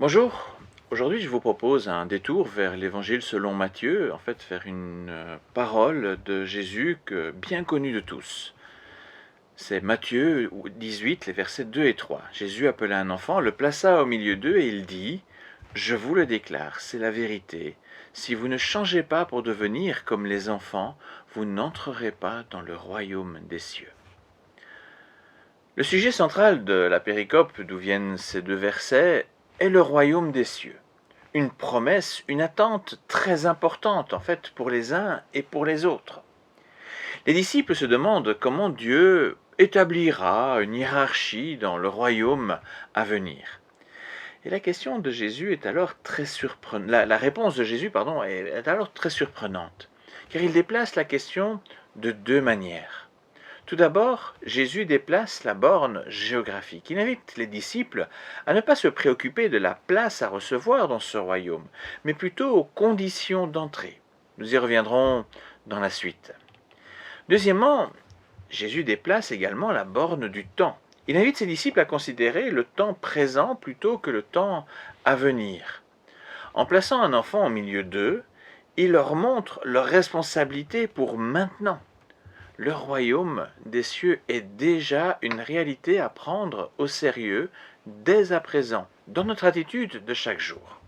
Bonjour, aujourd'hui je vous propose un détour vers l'Évangile selon Matthieu, en fait vers une parole de Jésus bien connue de tous. C'est Matthieu 18, les versets 2 et 3. Jésus appela un enfant, le plaça au milieu d'eux et il dit « Je vous le déclare, c'est la vérité. Si vous ne changez pas pour devenir comme les enfants, vous n'entrerez pas dans le royaume des cieux. » Le sujet central de la péricope d'où viennent ces deux versets est le royaume des cieux. Une promesse, une attente très importante en fait pour les uns et pour les autres. Les disciples se demandent comment Dieu établira une hiérarchie dans le royaume à venir. Et la question de Jésus est alors très surprenante. La réponse de Jésus, est alors très surprenante, car il déplace la question de deux manières. Tout d'abord, Jésus déplace la borne géographique. Il invite les disciples à ne pas se préoccuper de la place à recevoir dans ce royaume, mais plutôt aux conditions d'entrée. Nous y reviendrons dans la suite. Deuxièmement, Jésus déplace également la borne du temps. Il invite ses disciples à considérer le temps présent plutôt que le temps à venir. En plaçant un enfant au milieu d'eux, il leur montre leur responsabilité pour maintenant. Le royaume des cieux est déjà une réalité à prendre au sérieux dès à présent, dans notre attitude de chaque jour.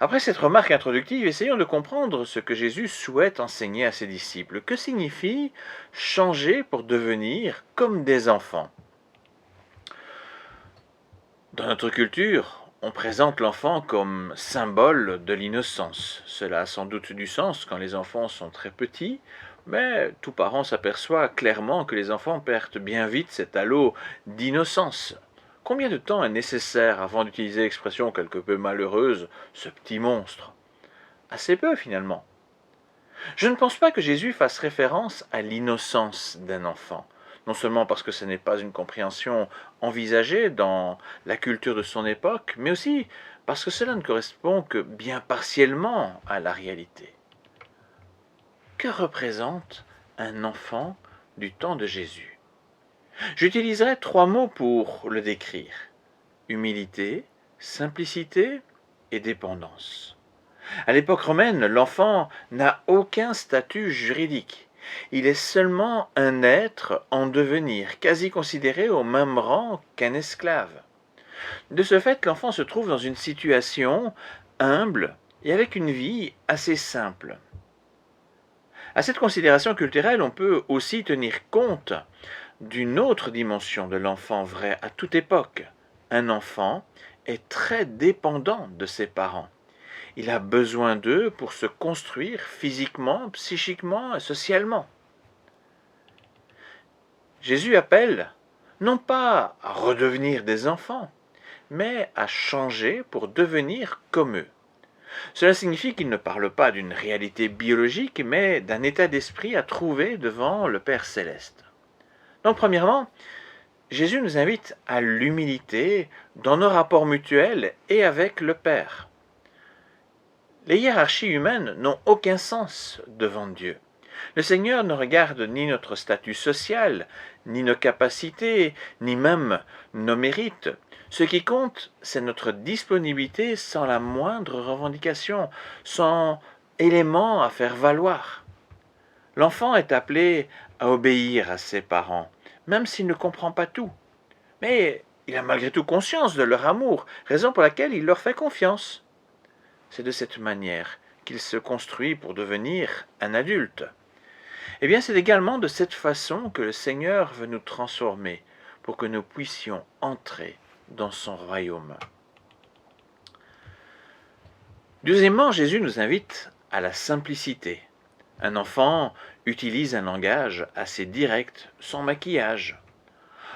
Après cette remarque introductive, essayons de comprendre ce que Jésus souhaite enseigner à ses disciples. Que signifie changer pour devenir comme des enfants? Dans notre culture, on présente l'enfant comme symbole de l'innocence. Cela a sans doute du sens quand les enfants sont très petits, mais tout parent s'aperçoit clairement que les enfants perdent bien vite cet halo d'innocence. Combien de temps est nécessaire avant d'utiliser l'expression quelque peu malheureuse « ce petit monstre » ? Assez peu finalement. Je ne pense pas que Jésus fasse référence à l'innocence d'un enfant, non seulement parce que ce n'est pas une compréhension envisagée dans la culture de son époque, mais aussi parce que cela ne correspond que bien partiellement à la réalité. Que représente un enfant du temps de Jésus? J'utiliserai trois mots pour le décrire: humilité, simplicité et dépendance. À l'époque romaine, l'enfant n'a aucun statut juridique. Il est seulement un être en devenir, quasi considéré au même rang qu'un esclave. De ce fait, l'enfant se trouve dans une situation humble et avec une vie assez simple. À cette considération culturelle, on peut aussi tenir compte d'une autre dimension de l'enfant vrai à toute époque. Un enfant est très dépendant de ses parents. Il a besoin d'eux pour se construire physiquement, psychiquement et socialement. Jésus appelle non pas à redevenir des enfants, mais à changer pour devenir comme eux. Cela signifie qu'il ne parle pas d'une réalité biologique, mais d'un état d'esprit à trouver devant le Père céleste. Donc premièrement, Jésus nous invite à l'humilité dans nos rapports mutuels et avec le Père. Les hiérarchies humaines n'ont aucun sens devant Dieu. Le Seigneur ne regarde ni notre statut social, ni nos capacités, ni même nos mérites. Ce qui compte, c'est notre disponibilité sans la moindre revendication, sans élément à faire valoir. L'enfant est appelé à obéir à ses parents, même s'il ne comprend pas tout. Mais il a malgré tout conscience de leur amour, raison pour laquelle il leur fait confiance. C'est de cette manière qu'il se construit pour devenir un adulte. Eh bien, c'est également de cette façon que le Seigneur veut nous transformer, pour que nous puissions entrer dans son royaume. Deuxièmement, Jésus nous invite à la simplicité. Un enfant utilise un langage assez direct, sans maquillage.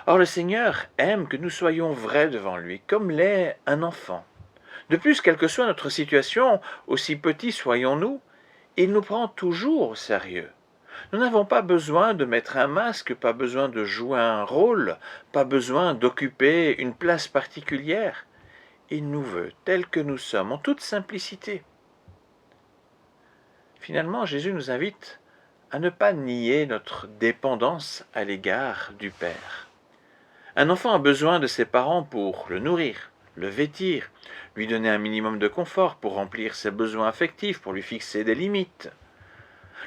Or, le Seigneur aime que nous soyons vrais devant lui, comme l'est un enfant. De plus, quelle que soit notre situation, aussi petits soyons-nous, il nous prend toujours au sérieux. Nous n'avons pas besoin de mettre un masque, pas besoin de jouer un rôle, pas besoin d'occuper une place particulière. Il nous veut tels que nous sommes, en toute simplicité. Finalement, Jésus nous invite à ne pas nier notre dépendance à l'égard du Père. Un enfant a besoin de ses parents pour le nourrir, le vêtir, lui donner un minimum de confort pour remplir ses besoins affectifs, pour lui fixer des limites.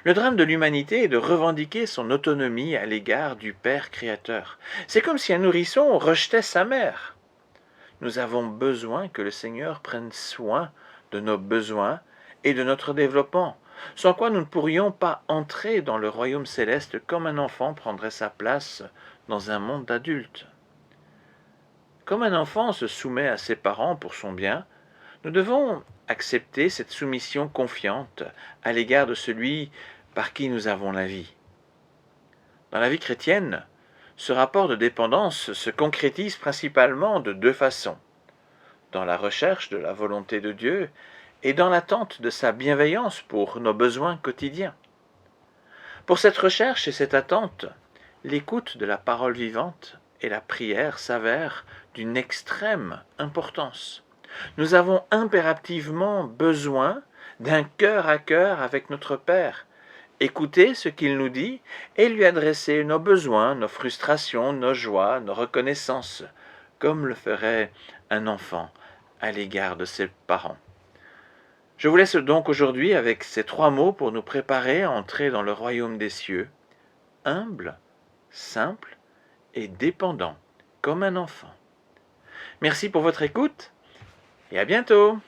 Le drame de l'humanité est de revendiquer son autonomie à l'égard du Père créateur. C'est comme si un nourrisson rejetait sa mère. Nous avons besoin que le Seigneur prenne soin de nos besoins et de notre développement, sans quoi nous ne pourrions pas entrer dans le royaume céleste comme un enfant prendrait sa place dans un monde d'adultes. Comme un enfant se soumet à ses parents pour son bien, nous devons accepter cette soumission confiante à l'égard de celui par qui nous avons la vie. Dans la vie chrétienne, ce rapport de dépendance se concrétise principalement de deux façons: dans la recherche de la volonté de Dieu et dans l'attente de sa bienveillance pour nos besoins quotidiens. Pour cette recherche et cette attente, l'écoute de la parole vivante et la prière s'avèrent d'une extrême importance. Nous avons impérativement besoin d'un cœur à cœur avec notre Père, écouter ce qu'il nous dit et lui adresser nos besoins, nos frustrations, nos joies, nos reconnaissances, comme le ferait un enfant à l'égard de ses parents. Je vous laisse donc aujourd'hui avec ces 3 mots pour nous préparer à entrer dans le royaume des cieux: humble, simple et dépendant, comme un enfant. Merci pour votre écoute et à bientôt.